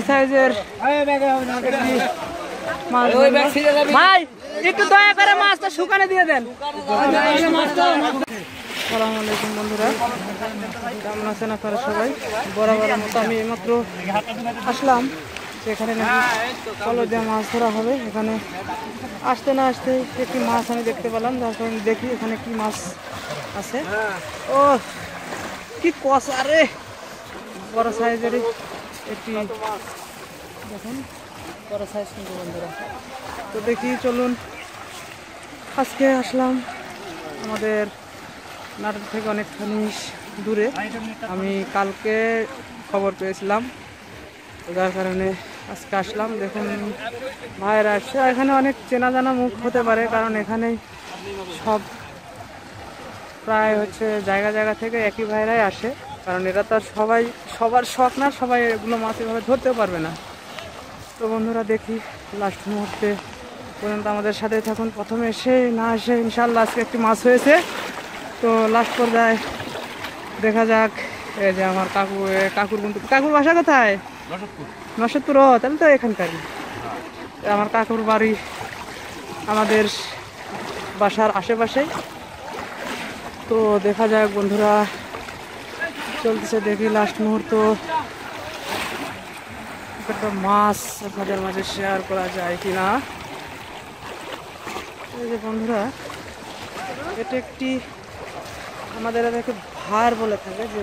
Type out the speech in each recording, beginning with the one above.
সাইজের ভাই, একটু দয়া করে মাছটা শুকানে দিয়ে দেন। আসসালামু আলাইকুম বন্ধুরা, কেমন আছেন আপনারা সবাই? বরাবর মতো আমি এইমাত্র আসলাম যেখানে কলর দিয়ে মাছ ধরা হবে। এখানে আসতে না আসতে একটি মাছ আমি দেখতে পেলাম, যার কারণে দেখি এখানে কি মাছ আছে। ও কি কষা রে, বড় সাইজের একটি, দেখুন বড় সাইজ কিন্তু বন্ধুরা। তো দেখি চলুন, আজকে আসলাম আমাদের নাটোর থেকে অনেকখানি দূরে। আমি কালকে খবর পেয়েছিলাম, যার কারণে আজকে আসলাম। দেখুন ভাইয়েরা আসছে, এখানে অনেক চেনা জানা মুখ হতে পারে, কারণ এখানে সব প্রায় হচ্ছে জায়গা জায়গা থেকে একই ভাইয়েরাই আসে, কারণ এরা তো সবাই সবার শখ না, সবাই এগুলো মাছ এভাবে ধরতেও পারবে না। তো বন্ধুরা দেখি লাস্ট মুহূর্তে পর্যন্ত আমাদের সাথে থাকুন। প্রথমে এসে না এসে ইনশাল্লাহ আজকে একটি মাছ হয়েছে। তো লাস্ট পর্যায়ে দেখা যাক। এই যে আমার কাকুর বন্ধু, কাকুর বাসা কোথায়? নশতপুর। তাহলে তো এখানকারই আমার কাকুর বাড়ি, আমাদের বাসার আশেপাশেই। তো দেখা যাক বন্ধুরা, চলতেছে দেখি লাস্ট মুহূর্ত একটা মাছ আপনাদের মাঝে শেয়ার করা যায় কিনা। এই যে বন্ধুরা, এটা একটি আমাদের এলাকায় ভার বলে থাকে, যে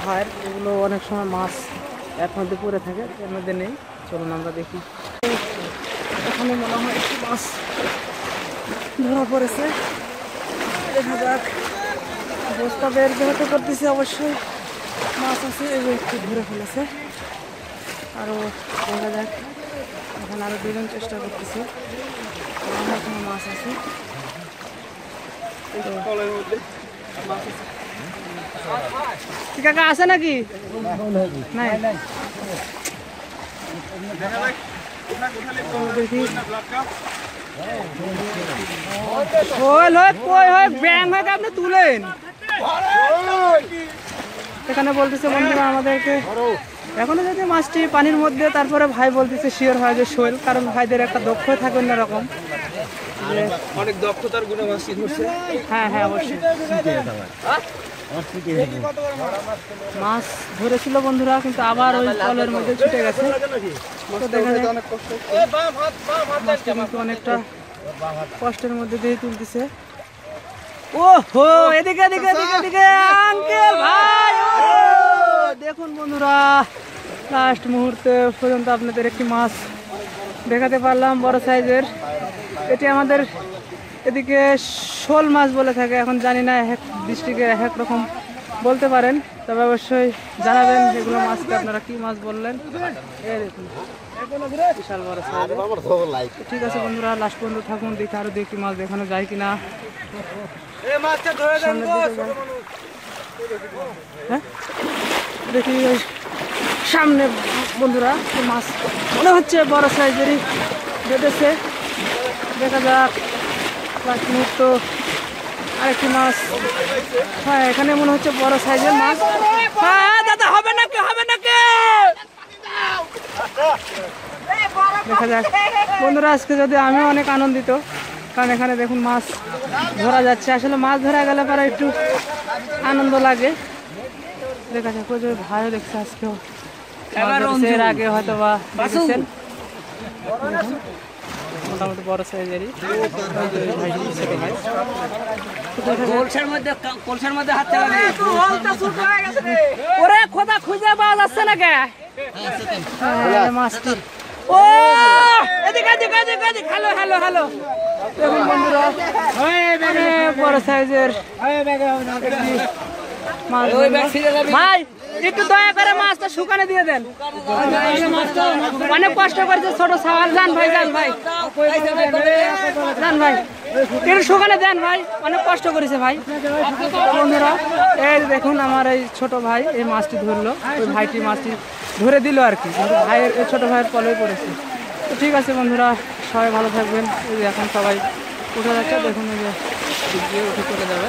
ভার এগুলো অনেক সময় মাছ এর মধ্যে পড়ে থাকে, এর মধ্যে নেই। চলুন আমরা দেখি। এখানে মনে হয় একটি মাছ ধরা পড়েছে, দেখা যাক। বস্তা বের যেহেতু করতেছে, অবশ্যই মাছ আছে। এগুলো একটু ধরে ফেলেছে, আরও দেখা যাক। এখানে আরো দুজন চেষ্টা করতেছে, কোনো মাছ আছে। কাকা আছে নাকি? নাই। দেখি আপনি তুলেন। এখানে বলতেছে বন্ধুরা আমাদেরকে এখনো যদি মাছটি পানির মধ্যে, তারপরে ভাই বলতেছে শিওর হয় যে শৈল, কারণ ভাইদের একটা দক্ষ থাকে অন্যরকম, অনেক দক্ষতার গুণে মাছটি ধরছে। হ্যাঁ হ্যাঁ অবশ্যই মাছ ধরেছিল বন্ধুরা, কিন্তু আবার ওই কলের মধ্যে ছুটে গেছে। কিন্তু অনেকটা কষ্টের মধ্যে দিয়ে তুলতেছে। ও হো, এদিকে এদিকে এদিকে এদিকে আঙ্কেল ভাই, দেখুন বন্ধুরা লাস্ট মুহূর্তে পর্যন্ত আপনাদের একটি মাছ দেখাতে পারলাম, বড় সাইজের। এটি আমাদের এদিকে শোল মাছ বলে থাকে, এখন জানি না এক ডিস্ট্রিক্টে এক রকম বলতে পারেন, তবে অবশ্যই জানাবেন এগুলো মাছকে আপনারা কি মাছ বললেন। এই দেখুন বিশাল বড় সাইজ। ঠিক আছে বন্ধুরা, লাস্ট পর্যন্ত থাকুন, দেখি আরো দেখি মাছ দেখানো যায় কিনা। হ্যাঁ দেখি সামনে বন্ধুরা মাছ মনে হচ্ছে বড় সাইজেরই বেঁধেছে, দেখা যাক। লাস্ট মুহূর্ত আরেকটি মাছ, হ্যাঁ এখানে মনে হচ্ছে বড় সাইজের মাছ। হ্যাঁ দাদা, হবে নাকি হবে নাকি, দেখা যাক বন্ধুরা। আজকে যদি আমিও অনেক আনন্দিত, কারণ এখানে দেখুন মাছ ধরা যাচ্ছে। আসলে মাছ ধরা গেলে পরে একটু আনন্দ লাগে। দেখা যাক প্রচুর ভাইও দেখছে আজকেও, এর আগে হয়তো বা দেখেছেন। মোটামুটি বড় সাইজেরই ওরে খোদা খুঁজে পাওয়া যাচ্ছে না কে মাছটি। ও এদিকে এদিকে এদিকে এদিকে, হ্যালো হ্যালো হ্যালো। দেখুন বন্ধুরা বড় সাইজের মাছ। ভাই একটু দয়া করে মাছটা শুকানে দিয়ে দেন, অনেক কষ্ট করেছে ছোট সাওয়াল। যান ভাই, যান ভাই, যান ভাই, একটু শুকানে দেন ভাই, অনেক কষ্ট করেছে ভাই। বন্ধুরা এই দেখুন আমার এই ছোট ভাই এই মাছটি ধরলো, ওই ভাইটি মাছটি ধরে দিল আর কি, ভাইয়ের ছোট ভাইয়ের কলেই পড়েছে। তো ঠিক আছে বন্ধুরা, সবাই ভালো থাকবেন। এই যে এখন সবাই উঠে যাচ্ছে, দেখুন এই যে উঠে চলে যাবে।